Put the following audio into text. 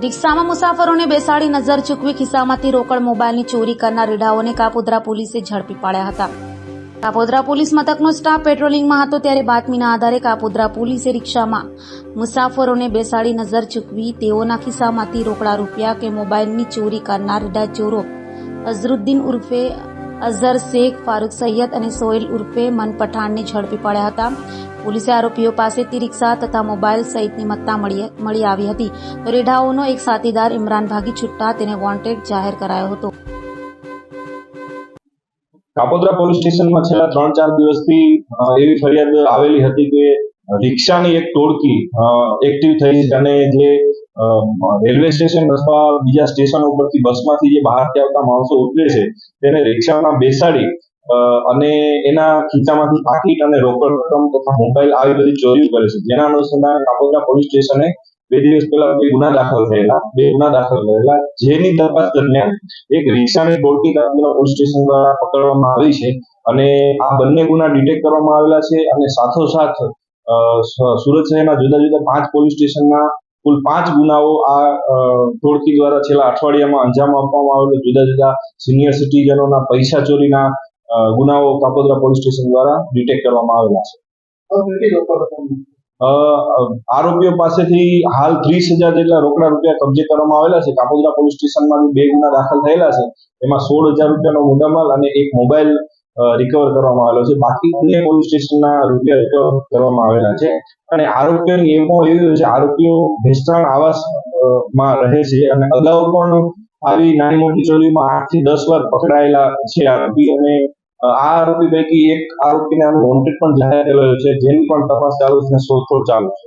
રિક્ષામાં મુસાફરોને બેસાડી નજર ચૂકવી ખિસ્સામાંથી રોકડ મોબાઈલની ચોરી કરનાર રીઢાઓને કાપોદ્રા પોલીસે ઝડપી પાડ્યા હતા. કાપોદ્રા પોલીસ મથકનો સ્ટાફ પેટ્રોલિંગમાં હતો ત્યારે બાતમીના આધારે કાપોદ્રા પોલીસે રિક્ષામાં મુસાફરોને બેસાડી નજર ચૂકવી તેઓના ખિસ્સામાંથી રોકડા રૂપિયા કે મોબાઈલની ચોરી કરનાર રીઢા ચોરો અઝરુદ્દીન ઉર્ફે અઝહર શેખ, ફારૂક સૈયદ અને સોહેલ ઉર્ફે મન પઠાણને ઝડપી પાડ્યા હતા. પોલીસે આરોપીઓ પાસેથી રિક્ષા તથા મોબાઈલ સહિતની મત્તા મળી આવી હતી તો રીઢાઓનો એક સાથીદાર ઇમરાન ભાગી છૂટતા તેને વોન્ટેડ જાહેર કરાયો હતો. કાપોદ્રા પોલીસ સ્ટેશનમાં છેલ્લા 3-4 દિવસથી એવી ફરિયાદ આવેલી હતી કે રિક્ષાની એક ટોળકી એક્ટિવ થઈ છે અને જે રેલવે સ્ટેશન અથવા બીજા સ્ટેશન ઉપરથી બસમાંથી જે બહારથી આવતા માણસો ઉતરે છે તેને રિક્ષામાં બેસાડી અને એના ખીચામાંથી પાકીટ અને રોકડ રકમ તથા મોબાઈલ આવી બધી ચોરીઓ કરે છે. જેના અનુસંધાને કાપોદ્રા પોલીસ સ્ટેશને 2 દિવસ પહેલા બે ગુના દાખલ થયેલા જેની તપાસ દરમિયાન એક રિક્ષાની ટોળકી કાપોદ્રા પોલીસ સ્ટેશન દ્વારા પકડવામાં આવી છે અને આ બંને ગુના ડિટેક્ટ કરવામાં આવેલા છે અને સાથોસાથ સુરત શહેરના જુદા જુદા 5 પોલીસ સ્ટેશનના કુલ 5 ગુનાઓ આ ટોળકી દ્વારા છેલ્લા અઠવાડિયામાં અંજામ આપવામાં આવેલો. જુદા જુદા સિનિયર સિટીઝનોના પૈસા ચોરીના ગુનાઓ કાપોદ્રા પોલીસ સ્ટેશન દ્વારા ડિટેક્ટ કરવામાં આવેલા છે. આરોપીઓ પાસેથી હાલ 30,000 જેટલા રોકડા રૂપિયા કબજે કરવામાં આવેલા છે. કાપોદ્રા પોલીસ સ્ટેશનમાં 2 ગુના દાખલ થયેલા છે, એમાં 16,000 રૂપિયાનો મુદ્દામાલ અને એક મોબાઈલ રિકવર કરવામાં આવેલો છે. બાકી અન્ય પોલીસ સ્ટેશનના રૂપિયા રિકવર કરવામાં આવેલા છે અને આરોપીઓની એવું છે આરોપીઓ ભેસ્તાણ આવાસમાં રહે છે અને અગાઉ પણ આવી નાની મોટી ચોરીમાં 8 થી 10 વાર પકડાયેલા છે આરોપી અને આ આરોપી પૈકી એક આરોપીને વોન્ટેડ પણ જાહેર કરેલો છે, જેની પણ તપાસ ચાલુ છે, શોધખોળ ચાલુ છે.